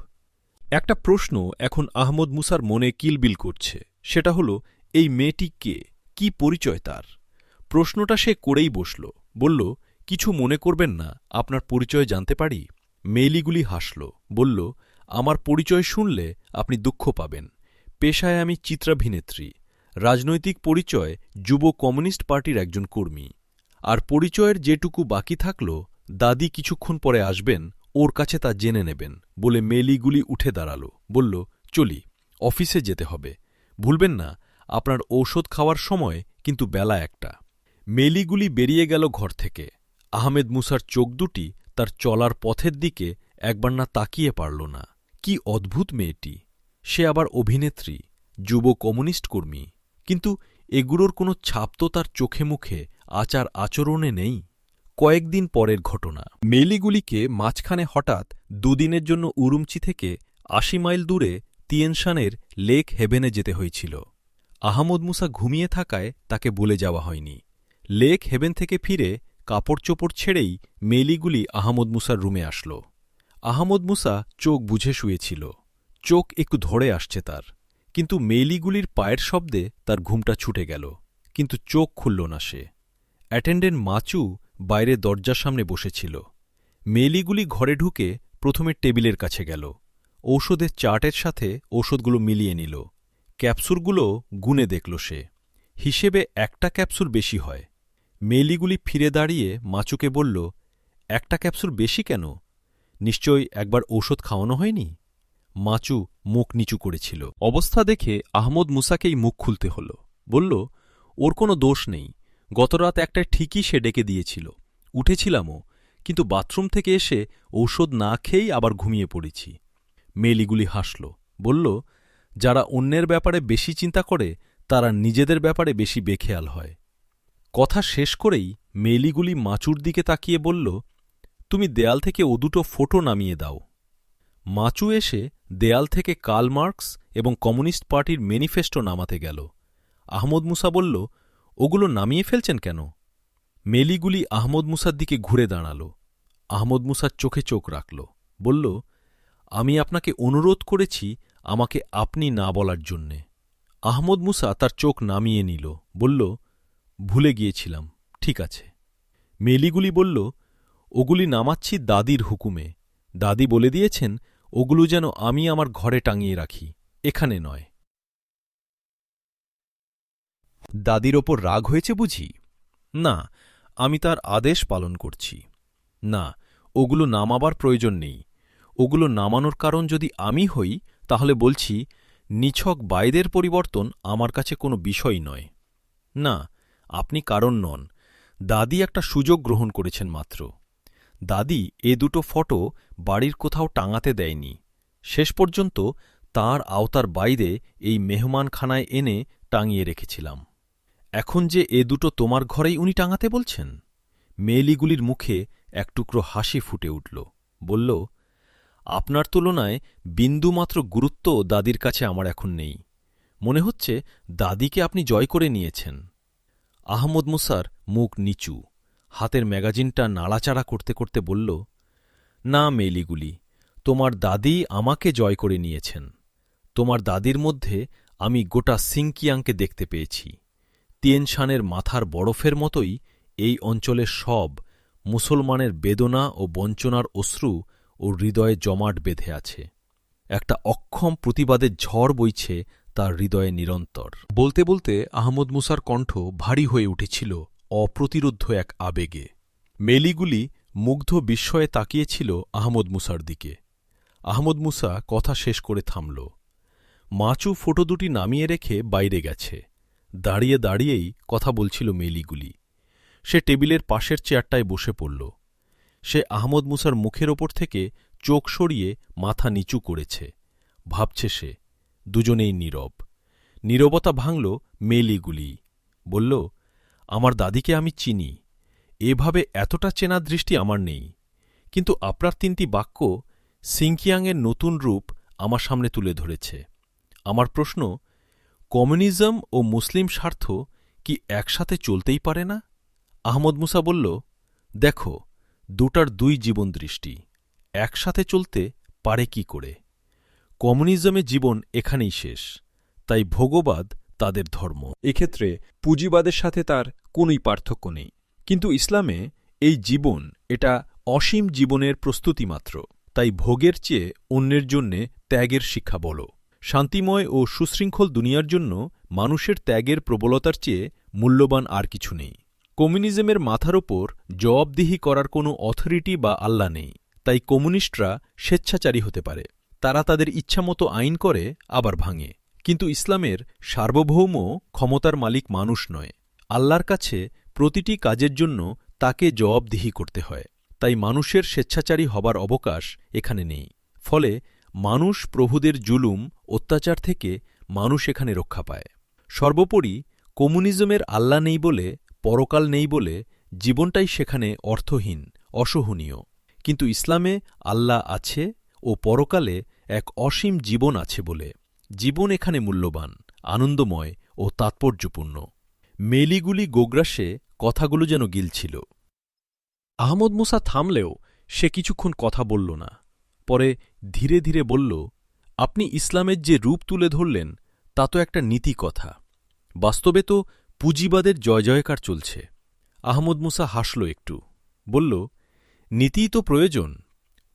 S1: একটা প্রশ্ন এখন আহমদ মুসার মনে কিলবিল করছে, সেটা হল এই মেয়েটি কে, কি পরিচয় তার? প্রশ্নটা সে করেই বসল, বলল, কিছু মনে করবেন না, আপনার পরিচয় জানতে পারি? মেলিগুলি হাসল, বলল, আমার পরিচয় শুনলে আপনি দুঃখ পাবেন। পেশায় আমি চিত্রাভিনেত্রী, রাজনৈতিক পরিচয় যুব কমিউনিস্ট পার্টির একজন কর্মী। আর পরিচয়ের যেটুকু বাকি থাকল, দাদি কিছুক্ষণ পরে আসবেন, ওর কাছে তা জেনে নেবেন, বলে মেলিগুলি উঠে দাঁড়াল, বলল, চলি, অফিসে যেতে হবে। ভুলবেন না, আপনার ঔষধ খাওয়ার সময় কিন্তু বেলা 1টা। মেলিগুলি বেরিয়ে গেল ঘর থেকে। আহমেদ মুসার চোখ দুটি তার চলার পথের দিকে একবার না তাকিয়ে পারল না। কি অদ্ভুত মেয়েটি! সে আবার অভিনেত্রী, যুব কমিউনিস্ট কর্মী, কিন্তু এগুলোর কোনো ছাপ তো তার চোখে মুখে, আচার আচরণে নেই। কয়েকদিন পরের ঘটনা। মেলিগুলিকে মাঝখানে হঠাৎ দুদিনের জন্য উরুমচি থেকে ৮০ মাইল দূরে তিয়েনশানের লেক হেভেনে যেতে হয়েছিল। আহমদ মুসা ঘুমিয়ে থাকায় তাকে বলে যাওয়া হয়নি। লেক হেভেন থেকে ফিরে কাপড় চোপড় ছেড়েই মেলিগুলি আহমদ মুসার রুমে আসল। আহমদ মুসা চোখ বুঝে শুয়েছিল। চোখ একটু ধরে আসছে তার, কিন্তু মেলিগুলির পায়ের শব্দে তার ঘুমটা ছুটে গেল। কিন্তু চোখ খুলল না সে। অ্যাটেন্ডেন্ট মাচু বাইরে দরজার সামনে বসেছিল। মেলিগুলি ঘরে ঢুকে প্রথমে টেবিলের কাছে গেল। ঔষধের চার্টের সাথে ঔষধগুলো মিলিয়ে নিল। ক্যাপসুলগুলো গুনে দেখল সে। হিসেবে একটা ক্যাপসুল বেশি হয়। মেলিগুলি ফিরে দাঁড়িয়ে মাচুকে বলল, একটা ক্যাপসুল বেশি কেন? নিশ্চয়ই একবার ঔষধ খাওয়ানো হয়নি? মাচু মুখ নিচু করেছিল। অবস্থা দেখে আহমদ মুসাকেই মুখ খুলতে হল। বলল, ওর কোনো দোষ নেই। গতরাত একটায় ঠিকই সে ডেকে দিয়েছিল, উঠেছিলামও, কিন্তু বাথরুম থেকে এসে ঔষধ না খেয়েই আবার ঘুমিয়ে পড়েছি। মেলিগুলি হাসল, বলল, যারা অন্যের ব্যাপারে বেশি চিন্তা করে তারা নিজেদের ব্যাপারে বেশি বেখেয়াল হয়। কথা শেষ করেই মেলিগুলি মাচুর দিকে তাকিয়ে বলল, তুমি দেয়াল থেকে ও দুটো ফটো নামিয়ে দাও। মাচু এসে দেয়াল থেকে কার্ল মার্কস এবং কমিউনিস্ট পার্টির ম্যানিফেস্টো নামাতে গেল। আহমদ মুসা বলল, ওগুলো নামিয়ে ফেলছেন কেন? মেলিগুলি আহমদ মুসার দিকে ঘুরে দাঁড়াল। আহমদ মুসার চোখে চোখ রাখল, বলল, আমি আপনাকে অনুরোধ করেছি আমাকে আপনি না বলার জন্যে। আহমদ মুসা তার চোখ নামিয়ে নিল, বলল, ভুলে গিয়েছিলাম, ঠিক আছে। মেলিগুলি বলল, ওগুলি নামাচ্ছি দাদির হুকুমে। দাদি বলে দিয়েছেন ওগুলো যেন আমি আমার ঘরে টাঙিয়ে রাখি, এখানে নয়। দাদির ওপর রাগ হয়েছে বুঝি? না, আমি তার আদেশ পালন করছি। না, ওগুলো নামাবার প্রয়োজন নেই। ওগুলো নামানোর কারণ যদি আমি হই, তাহলে বলছি নিছক বাইরের পরিবর্তন আমার কাছে কোনো বিষয় নয়। না, আপনি কারণ নন। দাদি একটা সুযোগ গ্রহণ করেছেন মাত্র। দাদি এ দুটো ফটো বাড়ির কোথাও টাঙাতে দেয়নি। শেষ পর্যন্ত তাঁর আওতার বাইরে এই মেহমানখানায় এনে টাঙিয়ে রেখেছিলাম। এখন যে এ দুটো তোমার ঘরেই উনি টাঙাতে বলছেন? মেলিগুলির মুখে এক টুকরো হাসি ফুটে উঠল, বলল, আপনার তুলনায় বিন্দুমাত্র গুরুত্ব দাদির কাছে আমার এখন নেই। মনে হচ্ছে দাদিকে আপনি জয় করে নিয়েছেন। আহমদ মুসার মুখ নিচু, হাতের ম্যাগাজিনটা নাড়াচাড়া করতে করতে বলল, না মেলিগুলি, তোমার দাদি আমাকে জয় করে নিয়েছেন। তোমার দাদির মধ্যে আমি গোটা সিংকিয়াংকে দেখতে পেয়েছি। তিয়েনশানের মাথার বরফের মতোই এই অঞ্চলের সব মুসলমানের বেদনা ও বঞ্চনার অশ্রু ও হৃদয়ে জমাট বেঁধে আছে। একটা অক্ষম প্রতিবাদের ঝড় বইছে তার হৃদয়ে নিরন্তর। বলতে বলতে আহমদ মুসার কণ্ঠ ভারী হয়ে উঠেছিল অপ্রতিরোধ্য এক আবেগে। মেলিগুলি মুগ্ধ বিস্ময়ে তাকিয়েছিল আহমদ মুসার দিকে। আহমদ মুসা কথা শেষ করে থামল। মাচু ফটো দুটি নামিয়ে রেখে বাইরে গেছে। দাঁড়িয়ে দাঁড়িয়েই কথা বলছিল মেলিগুলি। সে টেবিলের পাশের চেয়ারটায় বসে পড়ল। সে আহমদ মুসার মুখের ওপর থেকে চোখ সরিয়ে মাথা নিচু করেছে। ভাবছে সে। দুজনেই নীরব। নীরবতা ভাঙল মেলিগুলি। বলল, আমার দাদিকে আমি চিনি। এভাবে এতটা চেনা দৃষ্টি আমার নেই। কিন্তু আপনার 3টি বাক্য সিংকিয়াংয়ের নতুন রূপ আমার সামনে তুলে ধরেছে। আমার প্রশ্ন, কমিউনিজম ও মুসলিম স্বার্থ কি একসাথে চলতেই পারে না? আহমদ মুসা বলল, দেখো, দুটার দুই জীবন দৃষ্টি, একসাথে চলতে পারে কি করে? কমিউনিজমে জীবন এখানেই শেষ, তাই ভোগবাদ তাদের ধর্ম।
S2: এক্ষেত্রে পুঁজিবাদের সাথে তার কোনই পার্থক্য নেই। কিন্তু ইসলামে এই জীবন, এটা অসীম জীবনের প্রস্তুতি মাত্র।
S1: তাই ভোগের চেয়ে অন্যের জন্যে ত্যাগের শিক্ষা বলো। শান্তিময় ও সুশৃঙ্খল দুনিয়ার জন্য মানুষের ত্যাগের প্রবলতার চেয়ে মূল্যবান আর কিছু নেই। কমিউনিজমের মাথার ওপর জবাবদিহি করার কোনো অথরিটি বা আল্লাহ নেই, তাই কমিউনিস্টরা স্বেচ্ছাচারী হতে পারে। তারা তাদের ইচ্ছামতো আইন করে আবার ভাঙে। কিন্তু ইসলামের সার্বভৌম ক্ষমতার মালিক মানুষ নয়। আল্লাহর কাছে প্রতিটি কাজের জন্য তাকে জবাবদিহি করতে হয়। তাই মানুষের স্বেচ্ছাচারী হবার অবকাশ এখানে নেই। ফলে মানুষ প্রভুদের জুলুম, অত্যাচার থেকে মানুষ এখানে রক্ষা পায়। সর্বোপরি কমিউনিজমের আল্লাহ নেই বলে, পরকাল নেই বলে জীবনটাই সেখানে অর্থহীন, অসহনীয়। কিন্তু ইসলামে আল্লাহ আছে ও পরকালে এক অসীম জীবন আছে বলে জীবন এখানে মূল্যবান, আনন্দময় ও তাৎপর্যপূর্ণ। মেলিগুলি গোগ্রাসে কথাগুলো যেন গিলছিল।
S3: আহমদ মুসা থামলেও সে কিছুক্ষণ কথা বলল না। পরে ধীরে ধীরে বলল, আপনি ইসলামের যে রূপ তুলে ধরলেন তা তো একটা নীতি কথা। বাস্তবে তো পুঁজিবাদের জয়জয়কার চলছে।
S1: আহমদ মুসা হাসল একটু, বলল, নীতিই তো প্রয়োজন।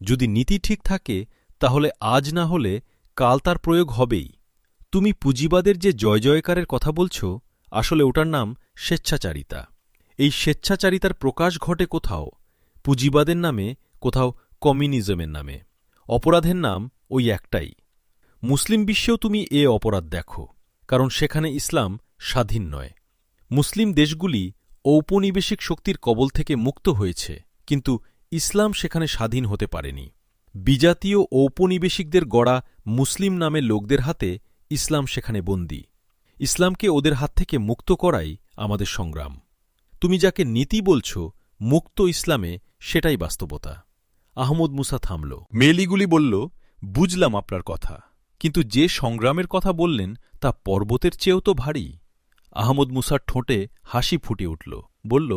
S1: যদি নীতি ঠিক থাকে তাহলে আজ না হলে কাল তার প্রয়োগ হবেই। তুমি পুঁজিবাদের যে জয়জয়কারের কথা বলছ, আসলে ওটার নাম স্বেচ্ছাচারিতা। এই স্বেচ্ছাচারিতার প্রকাশ ঘটে কোথাও পুঁজিবাদের নামে, কোথাও কমিউনিজমের নামে। অপরাধের নাম ওই একটাই। মুসলিম বিশ্বেও তুমি এ অপরাধ দেখো, কারণ সেখানে ইসলাম স্বাধীন নয়। মুসলিম দেশগুলি ঔপনিবেশিক শক্তির কবল থেকে মুক্ত হয়েছে, কিন্তু ইসলাম সেখানে স্বাধীন হতে পারেনি। বিজাতীয় ঔপনিবেশিকদের গড়া মুসলিম নামে লোকদের হাতে ইসলাম সেখানে বন্দী। ইসলামকে ওদের হাত থেকে মুক্ত করাই আমাদের সংগ্রাম। তুমি যাকে নীতি বলছ মুক্ত ইসলামে, সেটাই বাস্তবতা। আহমদ মুসা থামল। মেলিগুলি বলল, বুঝলাম আপনার কথা, কিন্তু যে সংগ্রামের কথা বললেন তা পর্বতের চেয়েও তো ভারী। আহমদ মুসার ঠোঁটে হাসি ফুটে উঠল, বলল,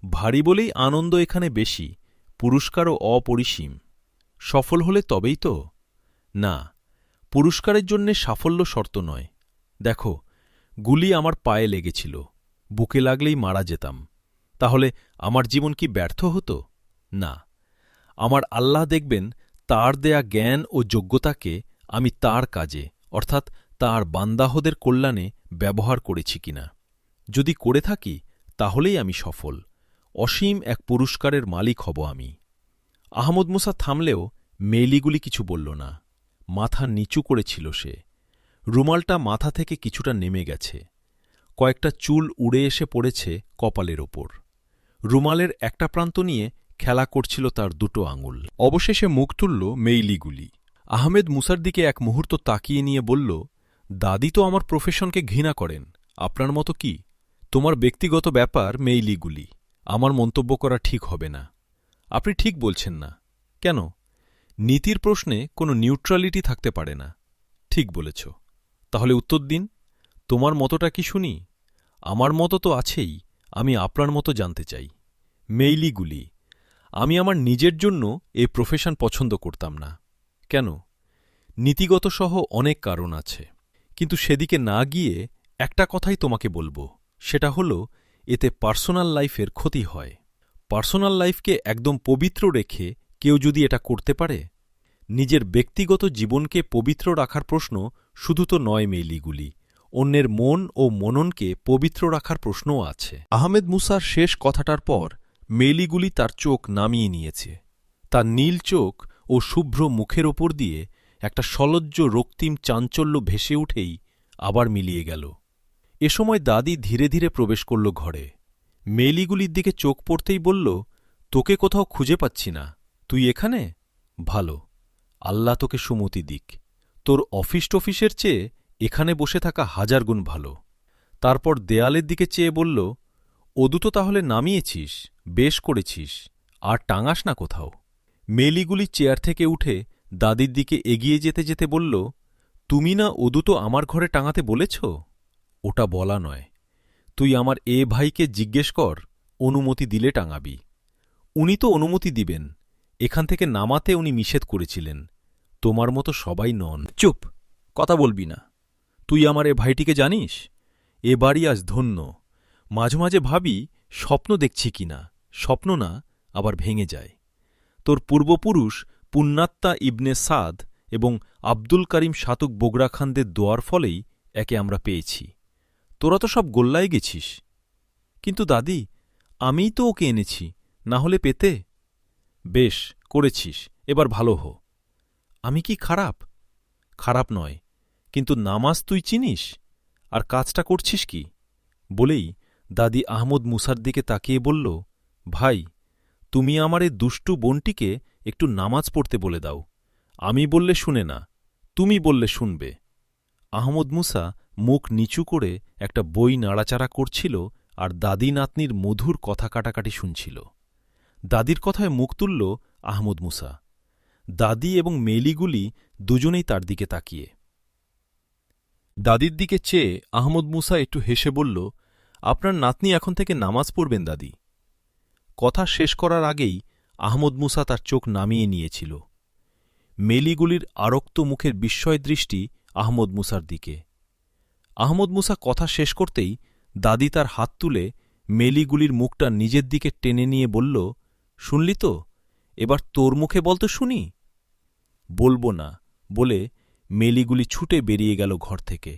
S1: ভারী বলেই আনন্দ এখানে বেশি, পুরস্কারও অপরিসীম। সফল হলে তবেই তো? না, পুরস্কারের জন্যে সাফল্য শর্ত নয়। দেখো, গুলি আমার পায়ে লেগেছিল, বুকে লাগলেই মারা যেতাম। তাহলে আমার জীবন কি ব্যর্থ হতো? না, আমার আল্লাহ দেখবেন তার দেয়া জ্ঞান ও যোগ্যতাকে আমি তার কাজে, অর্থাৎ তার বান্দাহদের কল্যাণে ব্যবহার করেছি কিনা। যদি করে থাকি তাহলেই আমি সফল, অসীম এক পুরস্কারের মালিক হব আমি। আহমদ মুসা থামলেও মেলিগুলি কিছু বলল না। মাথা নিচু করেছিল সে। রুমালটা মাথা থেকে কিছুটা নেমে গেছে। কয়েকটা চুল উড়ে এসে পড়েছে কপালের ওপর। রুমালের একটা প্রান্ত নিয়ে খেলা করছিল তার দুটো আঙুল। অবশেষে মুখ তুলল মেইলিগুলি। আহমেদ মুসার দিকে এক মুহূর্ত তাকিয়ে নিয়ে বলল, দাদি তো আমার প্রফেশনকে ঘৃণা করেন, আপনার মতো কি? তোমার ব্যক্তিগত ব্যাপার মেইলিগুলি, আমার মন্তব্য করা ঠিক হবে না। আপনি ঠিক বলছেন না। কেন? নীতির প্রশ্নে কোনো নিউট্রালিটি থাকতে পারে না। ঠিক বলেছ। তাহলে উত্তর দিন, তোমার মতটা কি শুনি? আমার মতো তো আছেই, আমি আপনার মতো জানতে চাই। মেইলিগুলি, আমি আমার নিজের জন্য এ প্রফেশন পছন্দ করতাম না। কেন? নীতিগত সহ অনেক কারণ আছে, কিন্তু সেদিকে না গিয়ে একটা কথাই তোমাকে বলবো, সেটা হলো এতে পার্সোনাল লাইফের ক্ষতি হয়। পার্সোনাল লাইফকে একদম পবিত্র রেখে কেউ যদি এটা করতে পারে, নিজের ব্যক্তিগত জীবনকে পবিত্র রাখার প্রশ্ন শুধু তো নয় মেইলিগুলি, অন্যের মন ও মননকে পবিত্র রাখার প্রশ্নও আছে। আহমেদ মুসার শেষ কথাটার পর মেইলিগুলি তার চোখ নামিয়ে নিয়েছে। তার নীল চোখ ও শুভ্র মুখের ওপর দিয়ে একটা সলজ্জ রক্তিম চাঞ্চল্য ভেসে উঠেই আবার মিলিয়ে গেল। এ সময় দাদি ধীরে ধীরে প্রবেশ করল ঘরে। মেইলিগুলির দিকে চোখ পড়তেই বলল, তোকে কোথাও খুঁজে পাচ্ছি না, তুই এখানে? ভালো, আল্লাহ তোকে সুমতি দিক। তোর অফিসের চেয়ে এখানে বসে থাকা হাজার গুণ ভালো। তারপর দেয়ালের দিকে চেয়ে বলল, ও দুটো তাহলে নামিয়েছিস, বেশ করেছিস, আর টাঙাস না কোথাও। মেইলিগুলি চেয়ার থেকে উঠে দাদির দিকে এগিয়ে যেতে যেতে বলল, তুমি না ও দুটো আমার ঘরে টাঙাতে বলেছ? ওটা বলা নয়,
S3: তুই আমার এ ভাইকে জিজ্ঞেস কর, অনুমতি দিলে টাঙাবি। উনি তো অনুমতি দিবেন, এখান থেকে নামাতে উনি নিষেধ করেছিলেন। তোমার মতো সবাই নন। চুপ, কথা বলবি না। তুই আমার এ ভাইটিকে জানিস? এ বাড়ি আজ ধন্য। মাঝে মাঝে ভাবি স্বপ্ন দেখছি কিনা, স্বপ্ন না, আবার ভেঙে যায়। তোর পূর্বপুরুষ পুণ্যাত্মা ইবনে সাদ এবং আব্দুল করিম শাতুক বোগরা খানদের দোয়ার ফলেই একে আমরা পেয়েছি। তোরা তো সব গোল্লায় গেছিস। কিন্তু দাদি, আমিই তো ওকে এনেছি, না হলে পেতে। বেশ করেছিস, এবার ভালো হো। আমি কি খারাপ? খারাপ নয়, কিন্তু নামাজ তুই চিনিস, আর কাজটা করছিস কি? বলেই দাদি আহমদ মুসার দিকে তাকিয়ে বলল, ভাই, তুমি আমার এ দুষ্টু বোনটিকে একটু নামাজ পড়তে বলে দাও। আমি বললে শুনে না, তুমি বললে শুনবে। আহমদ মুসা মুখ নিচু করে একটা বই নাড়াচাড়া করছিল আর দাদি নাতনির মধুর কথা কাটাকাটি শুনছিল। দাদির কথায় মুখ তুলল আহমদ মুসা। দাদি এবং মেলিগুলি দুজনেই তার দিকে তাকিয়ে। দাদির দিকে চেয়ে আহমদ মুসা একটু হেসে বলল, আপনার নাতনি এখন থেকে নামাজ পড়বেন দাদি। কথা শেষ করার আগেই আহমদ মুসা তার চোখ নামিয়ে নিয়েছিল। মেলিগুলির আরক্ত মুখের বিস্ময় দৃষ্টি আহমদ মুসার দিকে। আহমদ মুসা কথা শেষ করতেই দাদি তার হাত তুলে মেলিগুলির মুখটা নিজের দিকে টেনে নিয়ে বলল, শুনলি তো, এবার তোর মুখে বলতো শুনি। বলবো না বলে মেলিগুলি ছুটে বেরিয়ে গেল ঘর থেকে।